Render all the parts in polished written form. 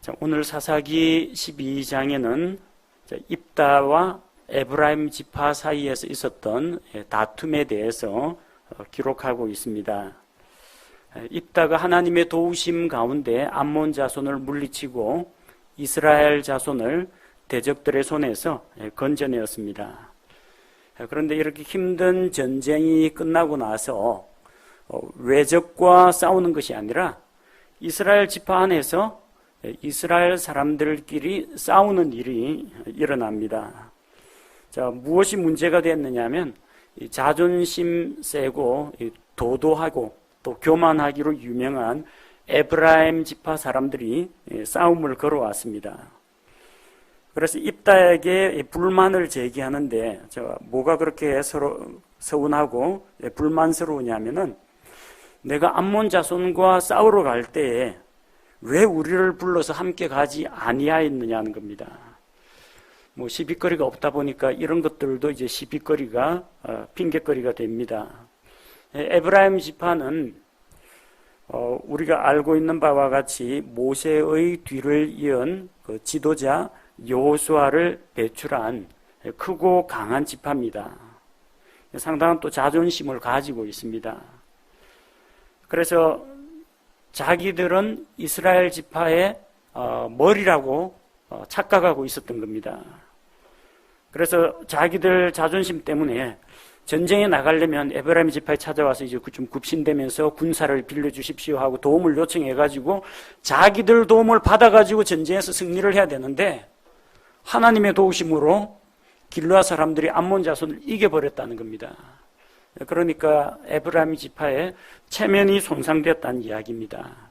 자, 오늘 사사기 12장에는 입다와 에브라임 지파 사이에서 있었던 다툼에 대해서 기록하고 있습니다. 입다가 하나님의 도우심 가운데 암몬 자손을 물리치고 이스라엘 자손을 대적들의 손에서 건져내었습니다. 그런데 이렇게 힘든 전쟁이 끝나고 나서 외적과 싸우는 것이 아니라 이스라엘 지파 안에서 이스라엘 사람들끼리 싸우는 일이 일어납니다. 자, 무엇이 문제가 됐느냐 하면 자존심 세고 도도하고 또 교만하기로 유명한 에브라임 지파 사람들이 싸움을 걸어왔습니다. 그래서 입다에게 불만을 제기하는데 뭐가 그렇게 서운하고 불만스러우냐면은 내가 암몬 자손과 싸우러 갈 때에 왜 우리를 불러서 함께 가지 아니하였느냐는 겁니다. 뭐 시비거리가 없다 보니까 이런 것들도 이제 시비거리가 핑계거리가 됩니다. 에브라임 지파는 우리가 알고 있는 바와 같이 모세의 뒤를 이은 그 지도자 여호수아를 배출한 크고 강한 지파입니다. 상당한 또 자존심을 가지고 있습니다. 그래서 자기들은 이스라엘 지파의 머리라고 착각하고 있었던 겁니다. 그래서 자기들 자존심 때문에 전쟁에 나가려면 에브라임 지파에 찾아와서 이제 좀 굽신대면서 군사를 빌려주십시오 하고 도움을 요청해가지고 자기들 도움을 받아가지고 전쟁에서 승리를 해야 되는데 하나님의 도우심으로 길르앗 사람들이 암몬 자손을 이겨버렸다는 겁니다. 그러니까 에브라임 지파의 체면이 손상되었다는 이야기입니다.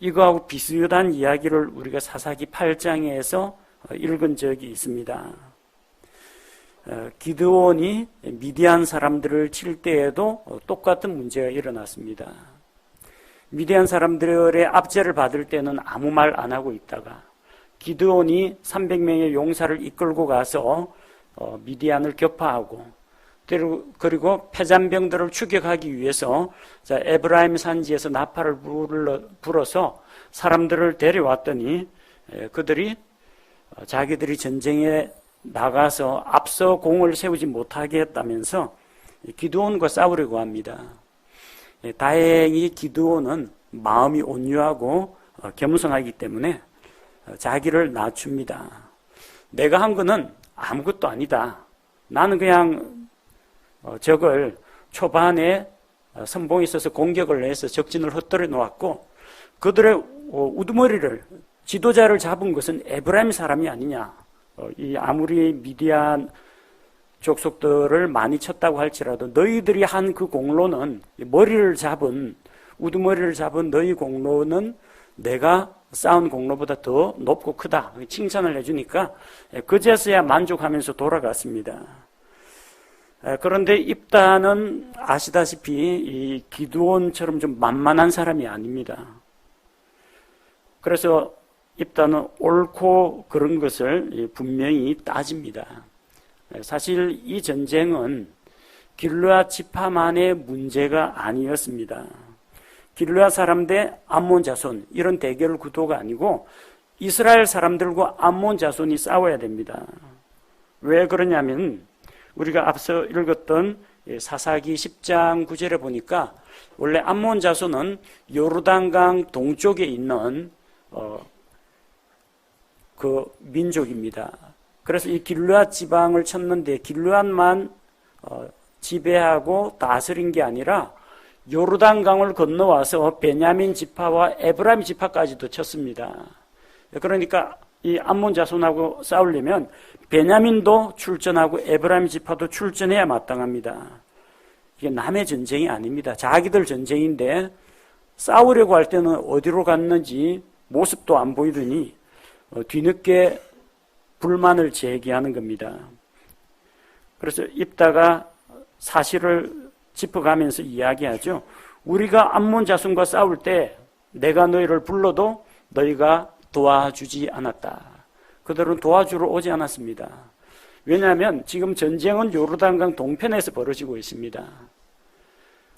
이거하고 비슷한 이야기를 우리가 사사기 8장에서 읽은 적이 있습니다. 기드온이 미디안 사람들을 칠 때에도 똑같은 문제가 일어났습니다. 미디안 사람들의 압제를 받을 때는 아무 말 안 하고 있다가 기드온이 300명의 용사를 이끌고 가서 미디안을 격파하고 그리고 패잔병들을 추격하기 위해서 에브라임 산지에서 나팔을 불어서 사람들을 데려왔더니 그들이 자기들이 전쟁에 나가서 앞서 공을 세우지 못하게 했다면서 기드온과 싸우려고 합니다. 다행히 기드온은 마음이 온유하고 겸손하기 때문에 자기를 낮춥니다. 내가 한 거는 아무것도 아니다. 나는 그냥 적을 초반에 선봉에 있어서 공격을 해서 적진을 흩뜨려 놓았고 그들의 우두머리를 지도자를 잡은 것은 에브라임 사람이 아니냐. 이 아무리 미디안 족속들을 많이 쳤다고 할지라도 너희들이 한 그 공로는 우두머리를 잡은 너희 공로는 내가 쌓은 공로보다 더 높고 크다. 칭찬을 해주니까 그제서야 만족하면서 돌아갔습니다. 그런데 입다는 아시다시피 이 기드온처럼 좀 만만한 사람이 아닙니다. 그래서 입다는 옳고 그런 것을 분명히 따집니다. 사실 이 전쟁은 길르앗 지파만의 문제가 아니었습니다. 길르앗 사람 대 암몬 자손 이런 대결 구도가 아니고 이스라엘 사람들과 암몬 자손이 싸워야 됩니다. 왜 그러냐면 우리가 앞서 읽었던 사사기 10장 9절에 보니까 원래 암몬 자손은 요르단강 동쪽에 있는 그 민족입니다. 그래서 이 길르앗 지방을 쳤는데 길르앗만 지배하고 다스린 게 아니라 요르단강을 건너와서 베냐민 지파와 에브라임 지파까지도 쳤습니다. 그러니까 이 암몬 자손하고 싸우려면 베냐민도 출전하고 에브라임 지파도 출전해야 마땅합니다. 이게 남의 전쟁이 아닙니다. 자기들 전쟁인데 싸우려고 할 때는 어디로 갔는지 모습도 안 보이더니 뒤늦게 불만을 제기하는 겁니다. 그래서 입다가 사실을 짚어가면서 이야기하죠. 우리가 암몬 자손과 싸울 때 내가 너희를 불러도 너희가 도와주지 않았다. 그들은 도와주러 오지 않았습니다. 왜냐하면 지금 전쟁은 요르단강 동편에서 벌어지고 있습니다.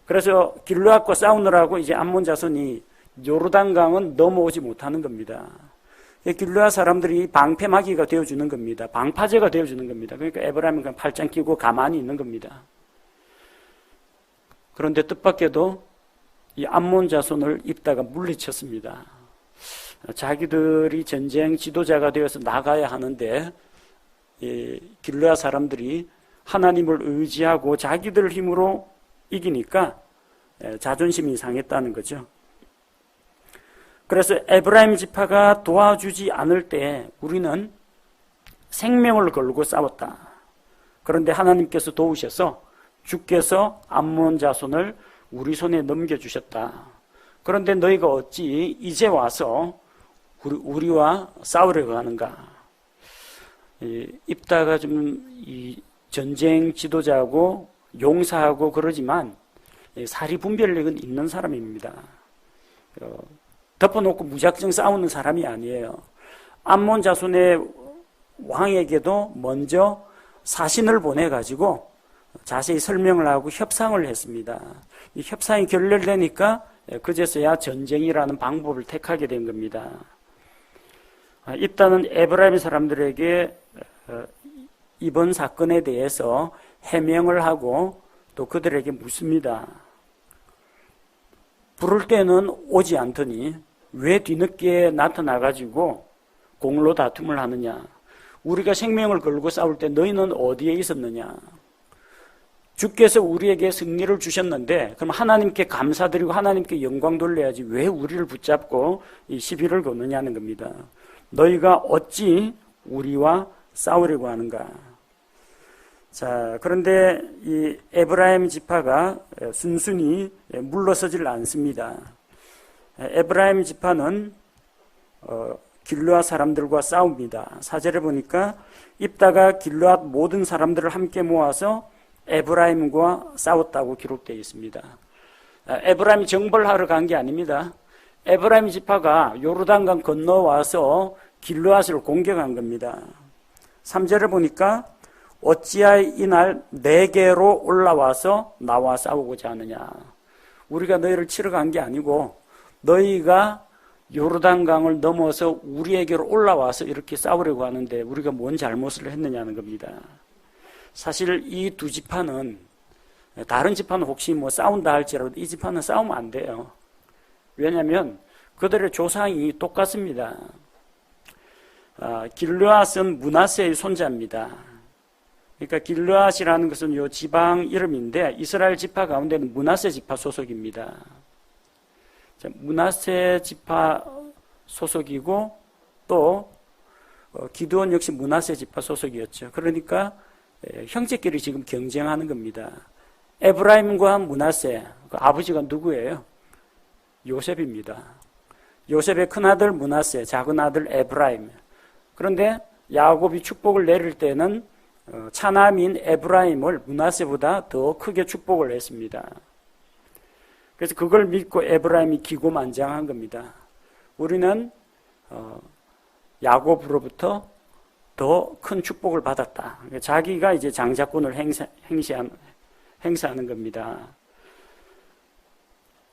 그래서 길르앗과 싸우느라고 이제 암몬 자손이 요르단강은 넘어오지 못하는 겁니다. 길르앗 사람들이 방패막이가 되어주는 겁니다. 방파제가 되어주는 겁니다. 그러니까 에브라임은 그냥 팔짱 끼고 가만히 있는 겁니다. 그런데 뜻밖에도 이 암몬 자손을 입다가 물리쳤습니다. 자기들이 전쟁 지도자가 되어서 나가야 하는데 길르앗 사람들이 하나님을 의지하고 자기들 힘으로 이기니까 자존심이 상했다는 거죠. 그래서 에브라임 지파가 도와주지 않을 때 우리는 생명을 걸고 싸웠다. 그런데 하나님께서 도우셔서 주께서 암몬 자손을 우리 손에 넘겨주셨다. 그런데 너희가 어찌 이제 와서 우리와 싸우려고 하는가? 입다가 좀 이 전쟁 지도자고 용사하고 그러지만 사리 분별력은 있는 사람입니다. 덮어놓고 무작정 싸우는 사람이 아니에요. 암몬 자손의 왕에게도 먼저 사신을 보내가지고 자세히 설명을 하고 협상을 했습니다. 이 협상이 결렬되니까 그제서야 전쟁이라는 방법을 택하게 된 겁니다. 입다는 에브라임 사람들에게 이번 사건에 대해서 해명을 하고 또 그들에게 묻습니다. 부를 때는 오지 않더니 왜 뒤늦게 나타나가지고 공로 다툼을 하느냐? 우리가 생명을 걸고 싸울 때 너희는 어디에 있었느냐? 주께서 우리에게 승리를 주셨는데 그럼 하나님께 감사드리고 하나님께 영광 돌려야지 왜 우리를 붙잡고 이 시비를 거느냐는 겁니다. 너희가 어찌 우리와 싸우려고 하는가? 자, 그런데 이 에브라임 지파가 순순히 물러서질 않습니다. 에브라임 지파는 길르앗 사람들과 싸웁니다. 4절에 보니까 입다가 길르앗 모든 사람들을 함께 모아서 에브라임과 싸웠다고 기록되어 있습니다. 에브라임이 정벌하러 간 게 아닙니다. 에브라임 지파가 요르단강 건너와서 길르앗을 공격한 겁니다. 3절에 보니까 어찌하여 이날 내게로 올라와서 나와 싸우고자 하느냐. 우리가 너희를 치러 간 게 아니고 너희가 요르단강을 넘어서 우리에게로 올라와서 이렇게 싸우려고 하는데 우리가 뭔 잘못을 했느냐는 겁니다. 사실 이 두 지파는 다른 지파는 혹시 뭐 싸운다 할지라도 이 지파는 싸우면 안 돼요. 왜냐하면 그들의 조상이 똑같습니다. 길르앗은 므낫세의 손자입니다. 그러니까 길르앗이라는 것은 요 지방 이름인데 이스라엘 지파 가운데는 므낫세 지파 소속입니다. 므낫세 지파 소속이고 또 기드온 역시 므낫세 지파 소속이었죠. 그러니까 형제끼리 지금 경쟁하는 겁니다. 에브라임과 므낫세, 그 아버지가 누구예요? 요셉입니다. 요셉의 큰아들 므낫세, 작은 아들 에브라임. 그런데 야곱이 축복을 내릴 때는 차남인 에브라임을 므낫세보다 더 크게 축복을 했습니다. 그래서 그걸 믿고 에브라임이 기고만장한 겁니다. 우리는 야곱으로부터 더 큰 축복을 받았다. 자기가 이제 장자권을 행사하는 겁니다.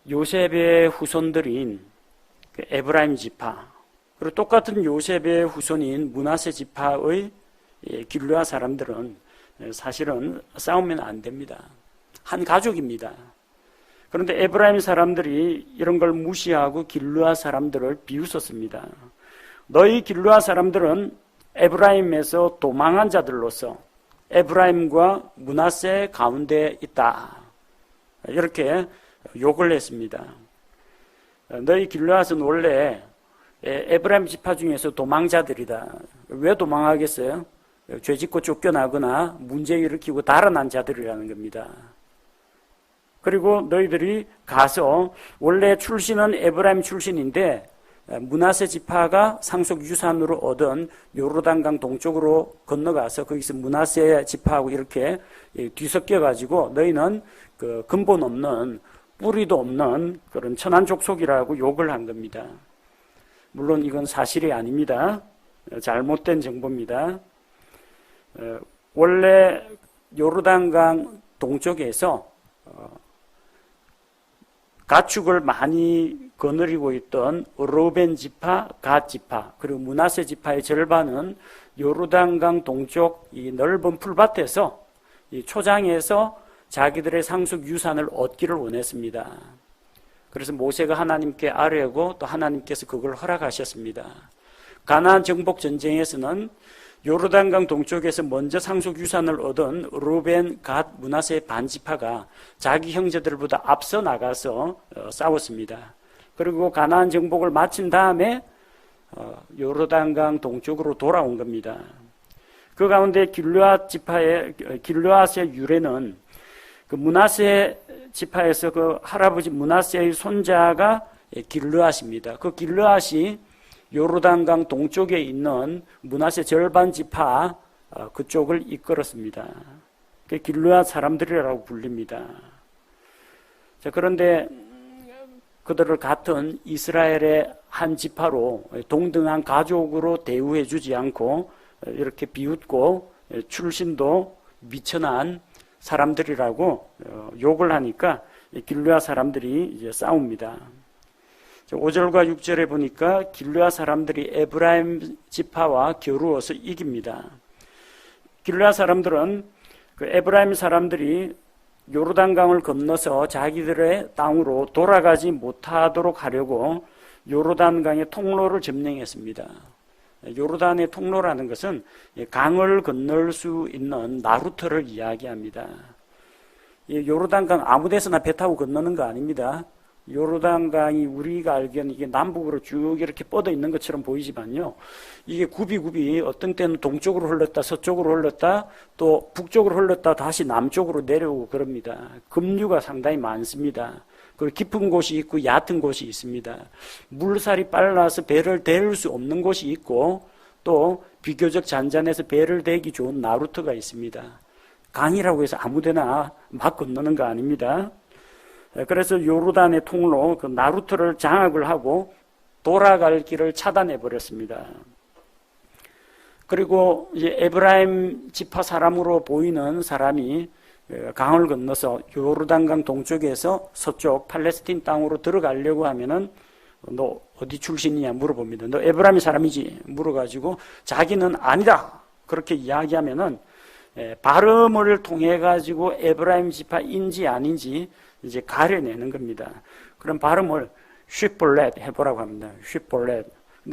요셉의 후손들인 에브라임 지파, 그리고 똑같은 요셉의 후손인 므낫세 지파의 길르앗 사람들은 사실은 싸우면 안 됩니다. 한 가족입니다. 그런데 에브라임 사람들이 이런 걸 무시하고 길르앗 사람들을 비웃었습니다. 너희 길르앗 사람들은 에브라임에서 도망한 자들로서 에브라임과 므낫세 가운데 있다. 이렇게 욕을 했습니다. 너희 길르앗은 원래 에브라임 지파 중에서 도망자들이다. 왜 도망하겠어요? 죄짓고 쫓겨나거나 문제 일으키고 달아난 자들이라는 겁니다. 그리고 너희들이 가서 원래 출신은 에브라임 출신인데 므낫세 지파가 상속 유산으로 얻은 요르단강 동쪽으로 건너가서 거기서 므낫세 지파하고 이렇게 뒤섞여 가지고 너희는 그 근본 없는 뿌리도 없는 그런 천한 족속이라고 욕을 한 겁니다. 물론 이건 사실이 아닙니다. 잘못된 정보입니다. 원래 요르단강 동쪽에서 가축을 많이 거느리고 있던 르우벤 지파, 갓 지파, 그리고 므낫세 지파의 절반은 요르단강 동쪽 이 넓은 풀밭에서 이 초장에서 자기들의 상속 유산을 얻기를 원했습니다. 그래서 모세가 하나님께 아뢰고 또 하나님께서 그걸 허락하셨습니다. 가나안 정복 전쟁에서는 요르단강 동쪽에서 먼저 상속 유산을 얻은 르우벤, 갓, 므낫세 반지파가 자기 형제들보다 앞서 나가서 싸웠습니다. 그리고 가나안 정복을 마친 다음에 요르단강 동쪽으로 돌아온 겁니다. 그 가운데 길르앗의 유래는 그 므낫세 지파에서 그 할아버지 므낫세의 손자가 길르앗입니다. 그 길르앗이 요르단강 동쪽에 있는 므낫세 절반 지파 그쪽을 이끌었습니다. 그 길르앗 사람들이라고 불립니다. 자, 그런데 그들을 같은 이스라엘의 한 지파로 동등한 가족으로 대우해 주지 않고 이렇게 비웃고 출신도 미천한 사람들이라고 욕을 하니까 길르앗 사람들이 이제 싸웁니다. 5절과 6절에 보니까 길르앗 사람들이 에브라임 지파와 겨루어서 이깁니다. 길르앗 사람들은 그 에브라임 사람들이 요르단강을 건너서 자기들의 땅으로 돌아가지 못하도록 하려고 요르단강의 통로를 점령했습니다. 요르단의 통로라는 것은 강을 건널 수 있는 나루터를 이야기합니다. 요르단강 아무 데서나 배 타고 건너는 거 아닙니다. 요르단강이 우리가 알기에는 이게 남북으로 쭉 이렇게 뻗어 있는 것처럼 보이지만요, 이게 굽이 어떤 때는 동쪽으로 흘렀다 서쪽으로 흘렀다 또 북쪽으로 흘렀다 다시 남쪽으로 내려오고 그럽니다. 급류가 상당히 많습니다. 그리고 깊은 곳이 있고 얕은 곳이 있습니다. 물살이 빨라서 배를 댈 수 없는 곳이 있고 또 비교적 잔잔해서 배를 대기 좋은 나루터가 있습니다. 강이라고 해서 아무데나 막 건너는 거 아닙니다. 그래서 요르단의 통로 그 나루터를 장악을 하고 돌아갈 길을 차단해 버렸습니다. 그리고 이제 에브라임 지파 사람으로 보이는 사람이 강을 건너서 요르단강 동쪽에서 서쪽 팔레스틴 땅으로 들어가려고 하면은 너 어디 출신이냐 물어봅니다. 너 에브라임 사람이지? 물어가지고 자기는 아니다 그렇게 이야기하면은 발음을 통해 가지고 에브라임 지파인지 아닌지 이제 가려내는 겁니다. 그럼 발음을 쉬볼렛 해보라고 합니다. 쉬볼렛.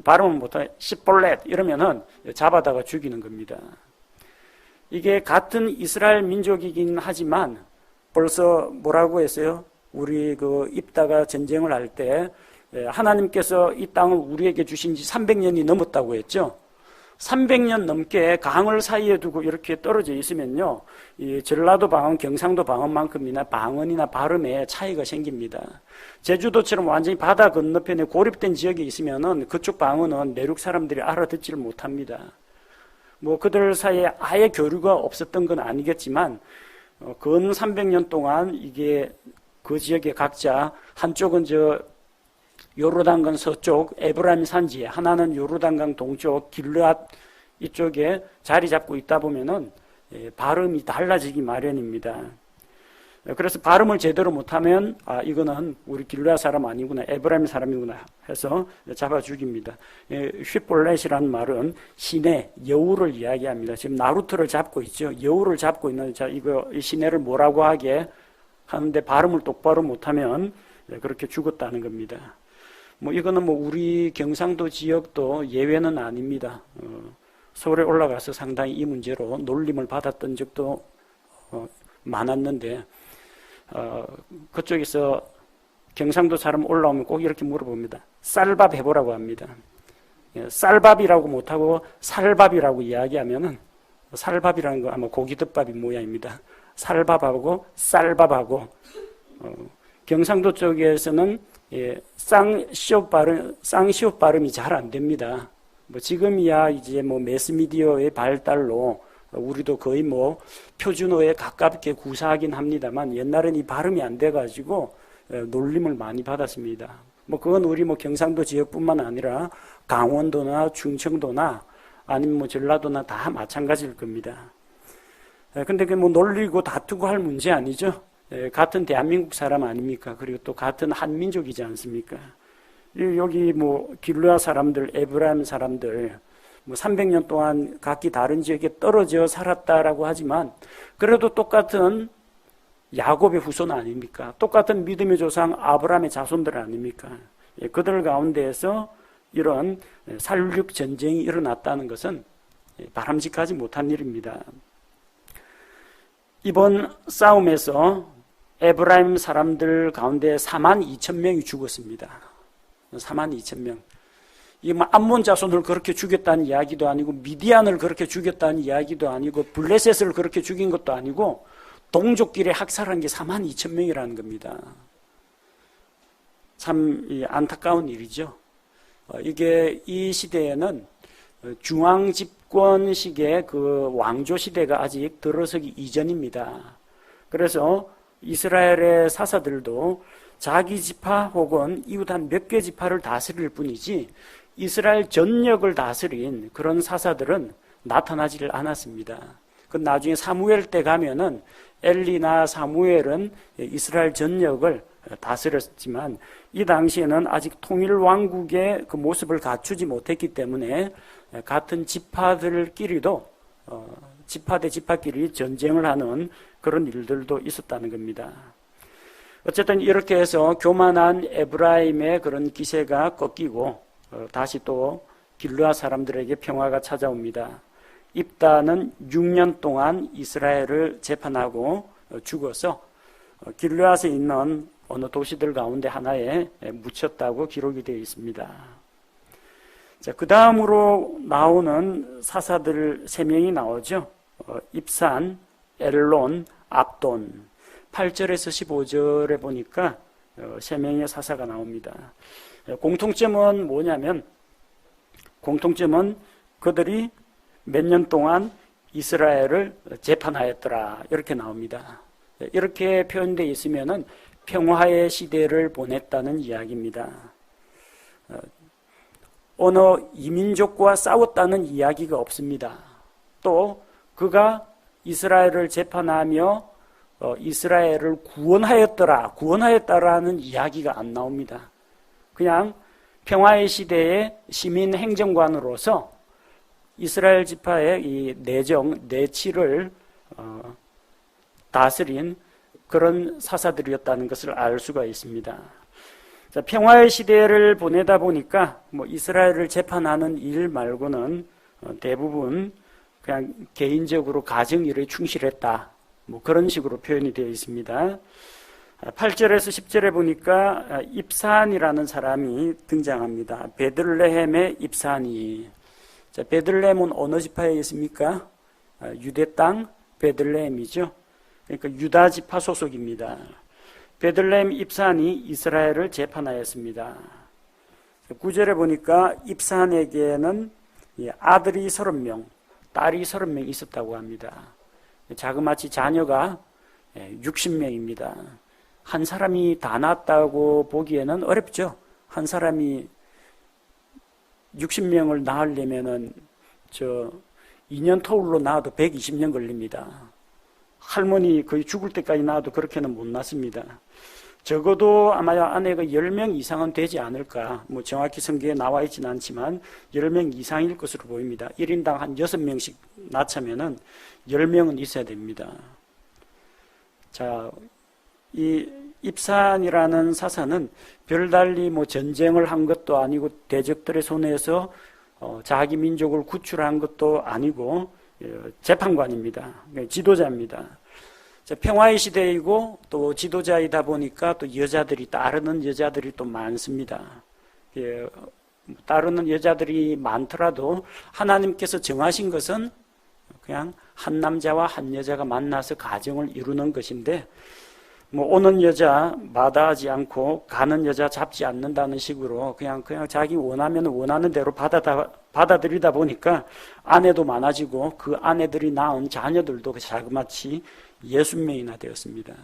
발음은 못해 시볼렛 이러면은 잡아다가 죽이는 겁니다. 이게 같은 이스라엘 민족이긴 하지만 벌써 뭐라고 했어요? 우리 그 입다가 전쟁을 할 때 하나님께서 이 땅을 우리에게 주신 지 300년이 넘었다고 했죠. 300년 넘게 강을 사이에 두고 이렇게 떨어져 있으면요, 이 전라도 방언, 경상도 방언만큼이나 방언이나 발음에 차이가 생깁니다. 제주도처럼 완전히 바다 건너편에 고립된 지역에 있으면은 그쪽 방언은 내륙 사람들이 알아듣지를 못합니다. 뭐 그들 사이에 아예 교류가 없었던 건 아니겠지만 근 300년 동안 이게 그 지역의 각자 한쪽은 요르단강 서쪽 에브라임 산지에, 하나는 요르단강 동쪽 길르앗 이쪽에 자리 잡고 있다 보면은 발음이 달라지기 마련입니다. 그래서 발음을 제대로 못하면 이거는 우리 길르앗 사람 아니구나, 에브라임 사람이구나 해서 잡아 죽입니다. 쉬볼렛이라는 말은 시내, 여우를 이야기합니다. 지금 나루터를 잡고 있죠. 여우를 잡고 있는 이 시내를 뭐라고 하는데 발음을 똑바로 못하면 그렇게 죽었다는 겁니다. 이거는 우리 경상도 지역도 예외는 아닙니다. 서울에 올라가서 상당히 이 문제로 놀림을 받았던 적도 많았는데, 그쪽에서 경상도 사람 올라오면 꼭 이렇게 물어봅니다. 쌀밥 해보라고 합니다. 쌀밥이라고 못하고 살밥이라고 이야기하면은, 살밥이라는 거 아마 고기덮밥이 모양입니다. 살밥하고 쌀밥하고, 경상도 쪽에서는 쌍시옷 발음이 잘 안 됩니다. 지금이야 이제 매스미디어의 발달로 우리도 거의 표준어에 가깝게 구사하긴 합니다만, 옛날엔 이 발음이 안 돼가지고 놀림을 많이 받았습니다. 그건 우리 경상도 지역뿐만 아니라 강원도나 충청도나 아니면 전라도나 다 마찬가지일 겁니다. 근데 놀리고 다투고 할 문제 아니죠. 같은 대한민국 사람 아닙니까? 그리고 또 같은 한민족이지 않습니까? 여기 뭐 길르아 사람들, 에브라임 사람들 300년 동안 각기 다른 지역에 떨어져 살았다라고 하지만 그래도 똑같은 야곱의 후손 아닙니까? 똑같은 믿음의 조상 아브라함의 자손들 아닙니까? 그들 가운데에서 이런 살육 전쟁이 일어났다는 것은 바람직하지 못한 일입니다. 이번 싸움에서 에브라임 사람들 가운데 42,000명이 죽었습니다. 42,000명. 이게 암몬 자손을 그렇게 죽였다는 이야기도 아니고 미디안을 그렇게 죽였다는 이야기도 아니고 블레셋을 그렇게 죽인 것도 아니고 동족끼리 학살한 게 42,000명이라는 겁니다. 참 안타까운 일이죠. 이게 이 시대에는 중앙 집권식의 그 왕조 시대가 아직 들어서기 이전입니다. 그래서 이스라엘의 사사들도 자기 지파 혹은 이웃 한 몇 개 지파를 다스릴 뿐이지 이스라엘 전역을 다스린 그런 사사들은 나타나지를 않았습니다. 그 나중에 사무엘 때 가면은 엘리나 사무엘은 이스라엘 전역을 다스렸지만 이 당시에는 아직 통일 왕국의 그 모습을 갖추지 못했기 때문에 같은 지파들끼리도 지파 대 지파끼리 전쟁을 하는 그런 일들도 있었다는 겁니다. 어쨌든 이렇게 해서 교만한 에브라임의 그런 기세가 꺾이고 다시 또 길르아 사람들에게 평화가 찾아옵니다. 입다는 6년 동안 이스라엘을 재판하고 죽어서 길르앗에 있는 어느 도시들 가운데 하나에 묻혔다고 기록이 되어 있습니다. 자, 그 다음으로 나오는 사사들 3명이 나오죠. 입산, 엘론, 압돈. 8절에서 15절에 보니까 3명의 사사가 나옵니다. 공통점은 뭐냐면 그들이 몇 년 동안 이스라엘을 재판하였더라 이렇게 나옵니다. 이렇게 표현되어 있으면은 평화의 시대를 보냈다는 이야기입니다. 어느 이민족과 싸웠다는 이야기가 없습니다. 또 그가 이스라엘을 재판하며 이스라엘을 구원하였다라는 이야기가 안 나옵니다. 그냥 평화의 시대의 시민 행정관으로서 이스라엘 지파의 이 내치를 다스린 그런 사사들이었다는 것을 알 수가 있습니다. 자, 평화의 시대를 보내다 보니까 이스라엘을 재판하는 일 말고는 대부분 그냥 개인적으로 가정 일에 충실했다. 그런 식으로 표현이 되어 있습니다. 8절에서 10절에 보니까 입산이라는 사람이 등장합니다. 베들레헴의 입산이. 자, 베들레헴은 어느 지파에 있습니까? 유대 땅 베들레헴이죠. 그러니까 유다 지파 소속입니다. 베들레헴 입산이 이스라엘을 재판하였습니다. 9절에 보니까 입산에게는 아들이 30명, 딸이 30명 있었다고 합니다. 자그마치 자녀가 60명입니다. 한 사람이 다 낳았다고 보기에는 어렵죠. 한 사람이 60명을 낳으려면은 2년 터울로 낳아도 120년 걸립니다. 할머니 거의 죽을 때까지 낳아도 그렇게는 못 낳습니다. 적어도 아마 아내가 10명 이상은 되지 않을까. 정확히 성경에 나와 있지는 않지만 10명 이상일 것으로 보입니다. 1인당 한 6명씩 낳자면은 10명은 있어야 됩니다. 자, 이 입산이라는 사사는 별달리 전쟁을 한 것도 아니고 대적들의 손에서 자기 민족을 구출한 것도 아니고 재판관입니다. 지도자입니다. 자, 평화의 시대이고 또 지도자이다 보니까 또 따르는 여자들이 또 많습니다. 따르는 여자들이 많더라도 하나님께서 정하신 것은 그냥 한 남자와 한 여자가 만나서 가정을 이루는 것인데 오는 여자 마다하지 않고 가는 여자 잡지 않는다는 식으로 그냥 자기 원하면 원하는 대로 받아들이다 보니까 아내도 많아지고 그 아내들이 낳은 자녀들도 자그마치 60명이나 되었습니다.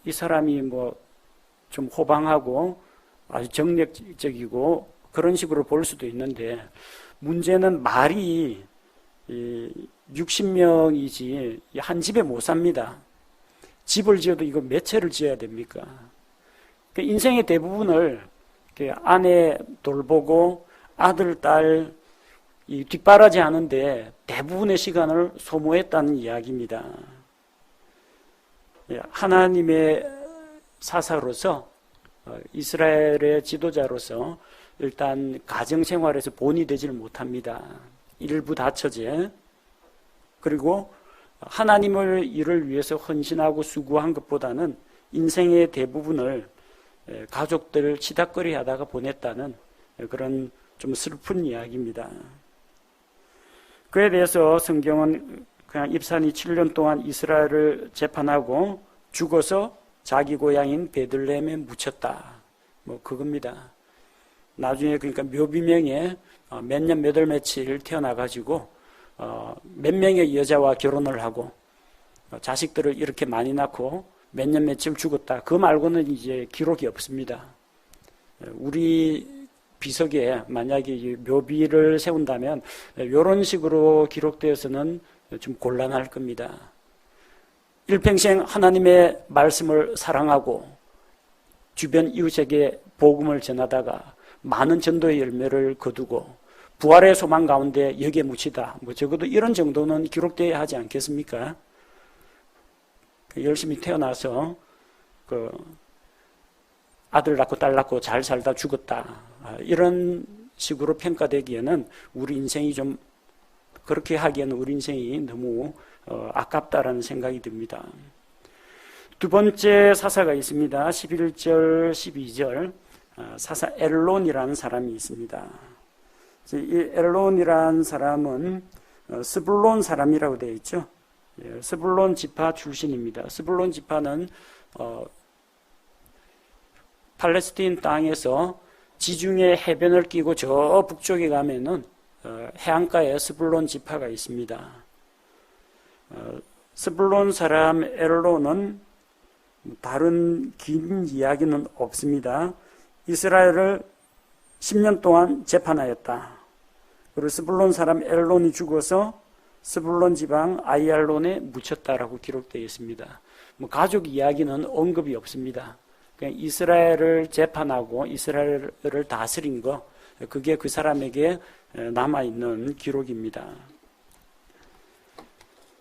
이 사람이 좀 호방하고 아주 정력적이고 그런 식으로 볼 수도 있는데 문제는 말이 60명이지 한 집에 못 삽니다. 집을 지어도 이거 몇 채를 지어야 됩니까? 인생의 대부분을 아내 돌보고 아들, 딸 뒷바라지 하는데 대부분의 시간을 소모했다는 이야기입니다. 하나님의 사사로서 이스라엘의 지도자로서 일단 가정생활에서 본이 되지를 못합니다. 일부 다처제. 그리고 하나님을 일을 위해서 헌신하고 수고한 것보다는 인생의 대부분을 가족들 치닥거리 하다가 보냈다는 그런 좀 슬픈 이야기입니다. 그에 대해서 성경은 그냥 입산이 7년 동안 이스라엘을 재판하고 죽어서 자기 고향인 베들레헴에 묻혔다. 뭐 그겁니다. 나중에 그러니까 묘비명에 몇 년 몇 월 며칠 태어나가지고 몇 명의 여자와 결혼을 하고 자식들을 이렇게 많이 낳고 몇 년 며칠 죽었다. 그 말고는 이제 기록이 없습니다. 우리 비석에 만약에 묘비를 세운다면 이런 식으로 기록되어서는 좀 곤란할 겁니다. 일평생 하나님의 말씀을 사랑하고 주변 이웃에게 복음을 전하다가 많은 전도의 열매를 거두고 부활의 소망 가운데 여기에 묻히다. 뭐 적어도 이런 정도는 기록되어야 하지 않겠습니까? 열심히 태어나서 아들 낳고 딸 낳고 잘 살다 죽었다. 이런 식으로 평가되기에는 우리 인생이 좀 그렇게 하기에는 우리 인생이 너무 아깝다라는 생각이 듭니다. 두 번째 사사가 있습니다. 11절, 12절 사사 엘론이라는 사람이 있습니다. 이 엘론이라는 사람은 스불론 사람이라고 되어 있죠. 스불론 지파 출신입니다. 스불론 지파는 팔레스틴 땅에서 지중해 해변을 끼고 저 북쪽에 가면은 해안가에 스불론 지파가 있습니다. 스불론 사람 엘론은 다른 긴 이야기는 없습니다. 이스라엘을 10년 동안 재판하였다. 그리고 스불론 사람 엘론이 죽어서 스불론 지방 아이알론에 묻혔다라고 기록되어 있습니다. 뭐 가족 이야기는 언급이 없습니다. 그냥 이스라엘을 재판하고 이스라엘을 다스린 거, 그게 그 사람에게 남아있는 기록입니다.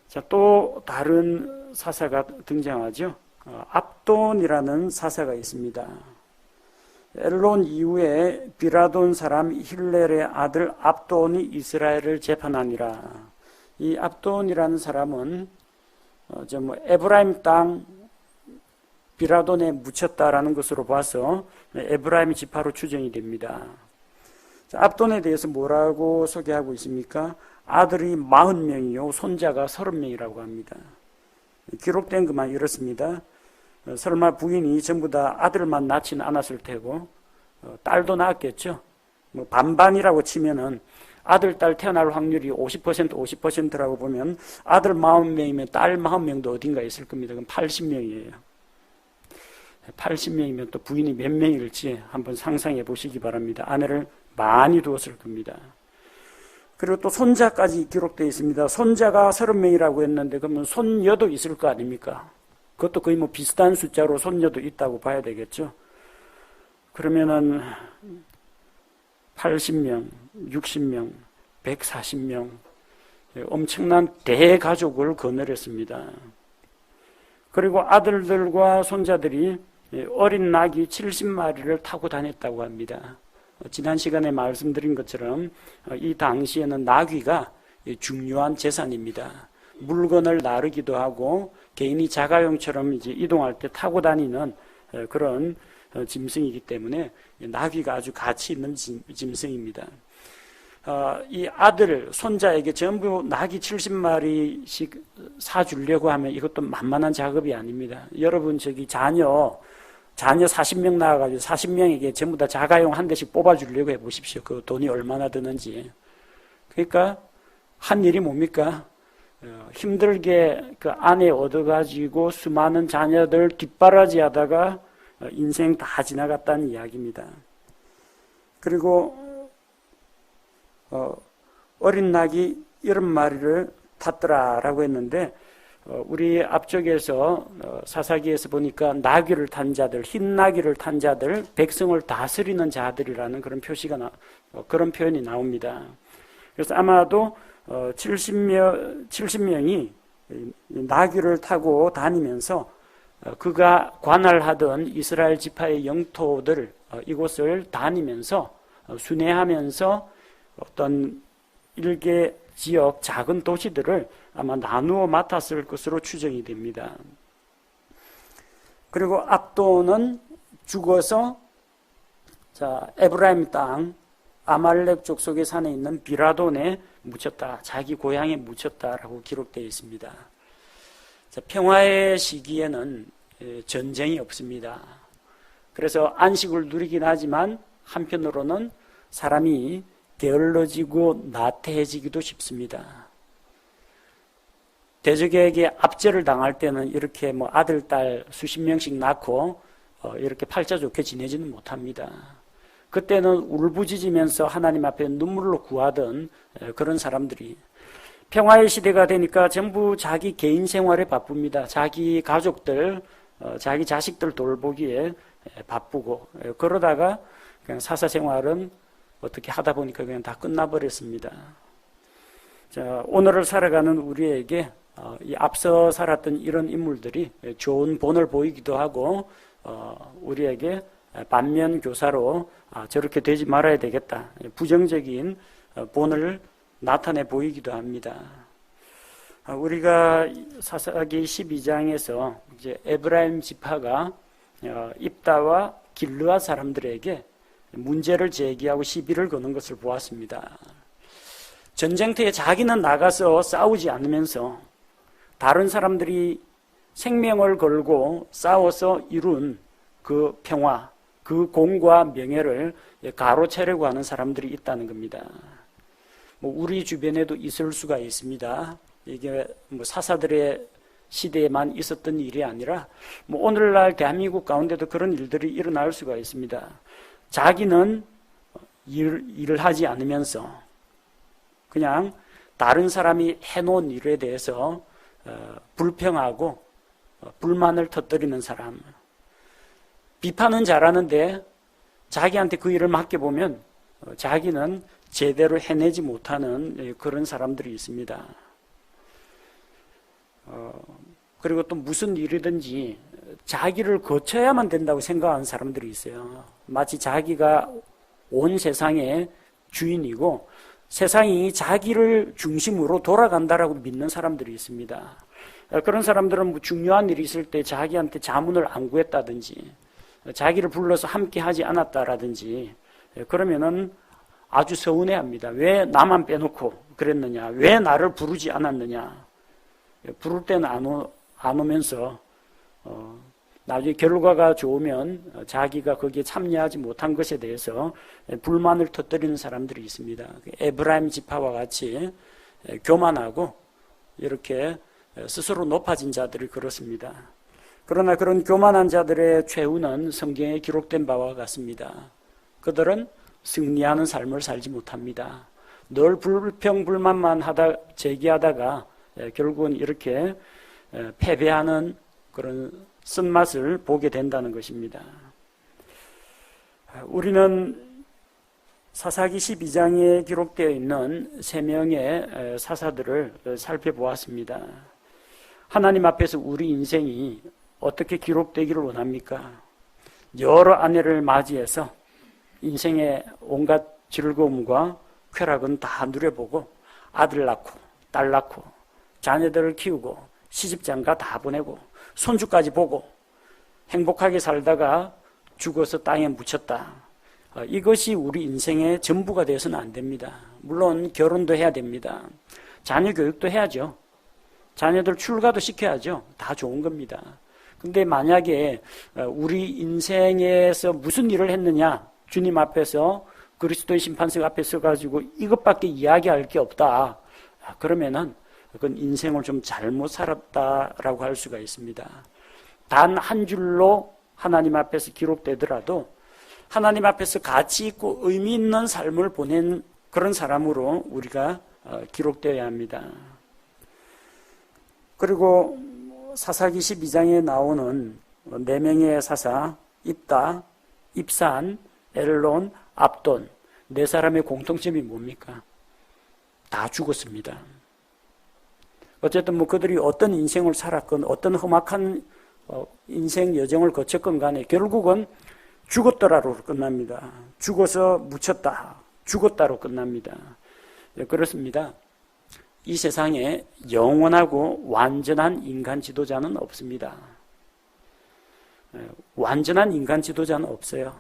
자, 또 다른 사사가 등장하죠. 압돈이라는 사사가 있습니다. 엘론 이후에 비라돈 사람 힐렐의 아들 압돈이 이스라엘을 재판하니라. 이 압돈이라는 사람은 에브라임 땅 비라돈에 묻혔다라는 것으로 봐서 에브라임 지파로 추정이 됩니다. 압돈에 대해서 뭐라고 소개하고 있습니까? 아들이 40명이요 손자가 30명이라고 합니다. 기록된 것만 이렇습니다. 설마 부인이 전부 다 아들만 낳지는 않았을 테고 딸도 낳았겠죠. 뭐 반반이라고 치면은 아들, 딸 태어날 확률이 50%, 50%라고 보면 아들 40명이면 딸 40명도 어딘가 있을 겁니다. 그럼 80명이에요. 80명이면 또 부인이 몇 명일지 한번 상상해 보시기 바랍니다. 아내를 많이 두었을 겁니다. 그리고 또 손자까지 기록되어 있습니다. 손자가 30명이라고 했는데 그러면 손녀도 있을 거 아닙니까? 그것도 거의 뭐 비슷한 숫자로 손녀도 있다고 봐야 되겠죠. 그러면은 80명, 60명, 140명 엄청난 대가족을 거느렸습니다. 그리고 아들들과 손자들이 어린 낙이 70마리를 타고 다녔다고 합니다. 지난 시간에 말씀드린 것처럼 이 당시에는 나귀가 중요한 재산입니다. 물건을 나르기도 하고 개인이 자가용처럼 이제 이동할 때 타고 다니는 그런 짐승이기 때문에 나귀가 아주 가치 있는 짐승입니다. 이 아들, 손자에게 전부 나귀 70마리씩 사주려고 하면 이것도 만만한 작업이 아닙니다. 여러분 자녀 40명 낳아가지고 40명에게 전부 다 자가용 한 대씩 뽑아주려고 해보십시오. 그 돈이 얼마나 드는지. 그러니까 한 일이 뭡니까? 힘들게 그 아내 얻어가지고 수많은 자녀들 뒷바라지 하다가 인생 다 지나갔다는 이야기입니다. 그리고 어린 낙이 70마리를 탔더라라고 했는데 우리 앞쪽에서 사사기에서 보니까 나귀를 탄 자들, 흰 나귀를 탄 자들, 백성을 다스리는 자들이라는 그런 그런 표현이 나옵니다. 그래서 아마도 70명이 나귀를 타고 다니면서 그가 관할하던 이스라엘 지파의 영토들 이곳을 다니면서 순회하면서 어떤 일개 지역 작은 도시들을 아마 나누어 맡았을 것으로 추정이 됩니다. 그리고 압도는 죽어서 에브라임 땅 아말렉 족속의 산에 있는 비라돈에 묻혔다. 자기 고향에 묻혔다라고 기록되어 있습니다. 평화의 시기에는 전쟁이 없습니다. 그래서 안식을 누리긴 하지만 한편으로는 사람이 게을러지고 나태해지기도 쉽습니다. 대적에게 압제를 당할 때는 이렇게 아들, 딸 수십 명씩 낳고 이렇게 팔자 좋게 지내지는 못합니다. 그때는 울부짖으면서 하나님 앞에 눈물로 구하던 그런 사람들이 평화의 시대가 되니까 전부 자기 개인 생활에 바쁩니다. 자기 가족들, 자기 자식들 돌보기에 바쁘고 그러다가 그냥 사사 생활은 어떻게 하다 보니까 그냥 다 끝나버렸습니다. 오늘을 살아가는 우리에게 이 앞서 살았던 이런 인물들이 좋은 본을 보이기도 하고 우리에게 반면 교사로 저렇게 되지 말아야 되겠다. 부정적인 본을 나타내 보이기도 합니다. 우리가 사사기 12장에서 이제 에브라임 지파가 입다와 길르앗 사람들에게 문제를 제기하고 시비를 거는 것을 보았습니다. 전쟁터에 자기는 나가서 싸우지 않으면서 다른 사람들이 생명을 걸고 싸워서 이룬 그 평화, 그 공과 명예를 가로채려고 하는 사람들이 있다는 겁니다. 우리 주변에도 있을 수가 있습니다. 이게 사사들의 시대에만 있었던 일이 아니라 오늘날 대한민국 가운데도 그런 일들이 일어날 수가 있습니다. 자기는 일을 하지 않으면서 그냥 다른 사람이 해놓은 일에 대해서 불평하고 불만을 터뜨리는 사람, 비판은 잘하는데 자기한테 그 일을 맡겨보면 자기는 제대로 해내지 못하는 그런 사람들이 있습니다. 그리고 또 무슨 일이든지 자기를 거쳐야만 된다고 생각하는 사람들이 있어요. 마치 자기가 온 세상의 주인이고 세상이 자기를 중심으로 돌아간다라고 믿는 사람들이 있습니다. 그런 사람들은 중요한 일이 있을 때 자기한테 자문을 안 구했다든지 자기를 불러서 함께 하지 않았다라든지 그러면은 아주 서운해합니다. 왜 나만 빼놓고 그랬느냐? 왜 나를 부르지 않았느냐? 부를 때는 안 오면서 나중에 결과가 좋으면 자기가 거기에 참여하지 못한 것에 대해서 불만을 터뜨리는 사람들이 있습니다. 에브라임 지파와 같이 교만하고 이렇게 스스로 높아진 자들이 그렇습니다. 그러나 그런 교만한 자들의 최후는 성경에 기록된 바와 같습니다. 그들은 승리하는 삶을 살지 못합니다. 늘 불평불만만 제기하다가 결국은 이렇게 패배하는 그런 쓴맛을 보게 된다는 것입니다. 우리는 사사기 12장에 기록되어 있는 3명의 사사들을 살펴보았습니다. 하나님 앞에서 우리 인생이 어떻게 기록되기를 원합니까? 여러 아내를 맞이해서 인생의 온갖 즐거움과 쾌락은 다 누려보고 아들 낳고 딸 낳고 자녀들을 키우고 시집장가 다 보내고 손주까지 보고 행복하게 살다가 죽어서 땅에 묻혔다. 이것이 우리 인생의 전부가 되어서는 안 됩니다. 물론 결혼도 해야 됩니다. 자녀 교육도 해야죠. 자녀들 출가도 시켜야죠. 다 좋은 겁니다. 근데 만약에 우리 인생에서 무슨 일을 했느냐, 주님 앞에서 그리스도의 심판석 앞에 서가지고 이것밖에 이야기할 게 없다. 그러면은 그건 인생을 좀 잘못 살았다라고 할 수가 있습니다. 단 한 줄로 하나님 앞에서 기록되더라도 하나님 앞에서 가치 있고 의미 있는 삶을 보낸 그런 사람으로 우리가 기록되어야 합니다. 그리고 사사기 12장에 나오는 4명의 사사, 입다, 입산, 엘론, 압돈, 4사람의 공통점이 뭡니까? 다 죽었습니다. 어쨌든 뭐 그들이 어떤 인생을 살았건 어떤 험악한 인생 여정을 거쳤건 간에 결국은 죽었더라로 끝납니다. 죽어서 묻혔다. 죽었다로 끝납니다. 예, 그렇습니다. 이 세상에 영원하고 완전한 인간 지도자는 없습니다. 완전한 인간 지도자는 없어요.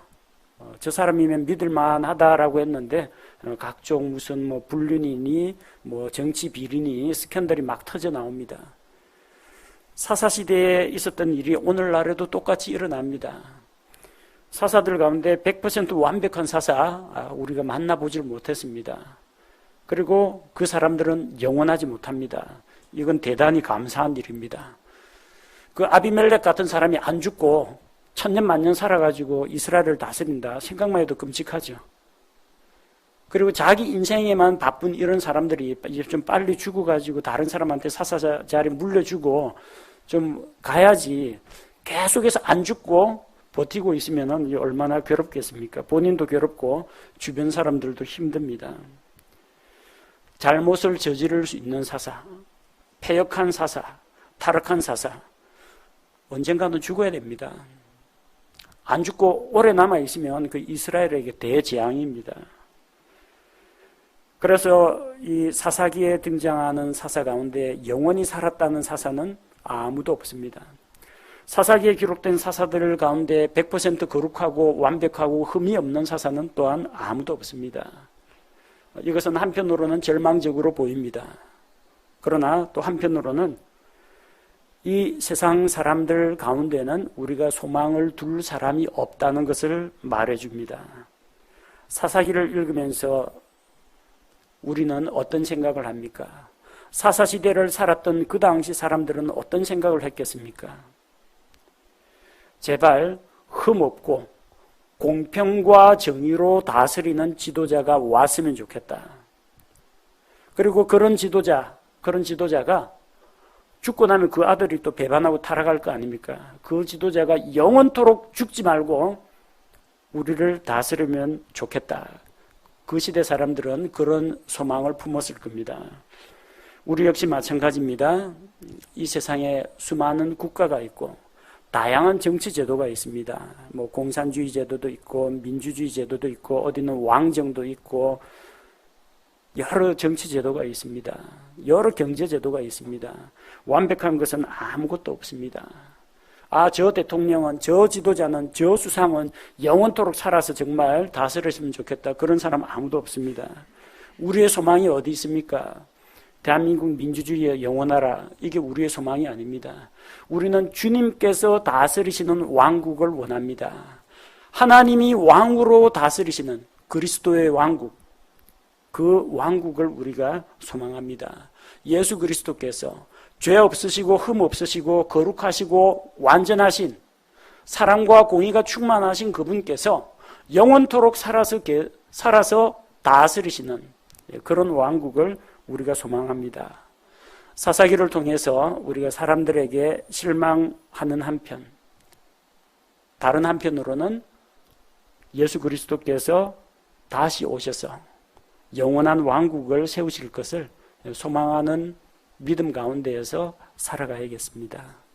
저 사람이면 믿을만하다라고 했는데 각종 무슨 뭐 불륜이니 뭐 정치 비리니 스캔들이 막 터져 나옵니다. 사사시대에 있었던 일이 오늘날에도 똑같이 일어납니다. 사사들 가운데 100% 완벽한 사사 우리가 만나보질 못했습니다. 그리고 그 사람들은 영원하지 못합니다. 이건 대단히 감사한 일입니다. 그 아비멜렉 같은 사람이 안 죽고 천년 만년 살아가지고 이스라엘을 다스린다. 생각만 해도 끔찍하죠. 그리고 자기 인생에만 바쁜 이런 사람들이 이제 좀 빨리 죽어가지고 다른 사람한테 사사 자리 물려주고 좀 가야지 계속해서 안 죽고 버티고 있으면 얼마나 괴롭겠습니까? 본인도 괴롭고 주변 사람들도 힘듭니다. 잘못을 저지를 수 있는 사사, 패역한 사사, 타락한 사사, 언젠가는 죽어야 됩니다. 안 죽고 오래 남아있으면 그 이스라엘에게 대재앙입니다. 그래서 이 사사기에 등장하는 사사 가운데 영원히 살았다는 사사는 아무도 없습니다. 사사기에 기록된 사사들 가운데 100% 거룩하고 완벽하고 흠이 없는 사사는 또한 아무도 없습니다. 이것은 한편으로는 절망적으로 보입니다. 그러나 또 한편으로는 이 세상 사람들 가운데는 우리가 소망을 둘 사람이 없다는 것을 말해줍니다. 사사기를 읽으면서 우리는 어떤 생각을 합니까? 사사시대를 살았던 그 당시 사람들은 어떤 생각을 했겠습니까? 제발 흠없고 공평과 정의로 다스리는 지도자가 왔으면 좋겠다. 그리고 그런 지도자가 죽고 나면 그 아들이 또 배반하고 타락할 거 아닙니까? 그 지도자가 영원토록 죽지 말고 우리를 다스리면 좋겠다. 그 시대 사람들은 그런 소망을 품었을 겁니다. 우리 역시 마찬가지입니다. 이 세상에 수많은 국가가 있고 다양한 정치 제도가 있습니다. 뭐 공산주의 제도도 있고 민주주의 제도도 있고 어디는 왕정도 있고 여러 정치 제도가 있습니다. 여러 경제 제도가 있습니다. 완벽한 것은 아무것도 없습니다. 저 대통령은, 저 지도자는, 저 수상은 영원토록 살아서 정말 다스렸으면 좋겠다. 그런 사람 아무도 없습니다. 우리의 소망이 어디 있습니까? 대한민국 민주주의에 영원하라. 이게 우리의 소망이 아닙니다. 우리는 주님께서 다스리시는 왕국을 원합니다. 하나님이 왕으로 다스리시는 그리스도의 왕국, 그 왕국을 우리가 소망합니다. 예수 그리스도께서 죄 없으시고 흠 없으시고 거룩하시고 완전하신 사랑과 공의가 충만하신 그분께서 영원토록 살아서 다스리시는 그런 왕국을 우리가 소망합니다. 사사기를 통해서 우리가 사람들에게 실망하는 한편, 다른 한편으로는 예수 그리스도께서 다시 오셔서 영원한 왕국을 세우실 것을 소망하는 믿음 가운데에서 살아가야겠습니다.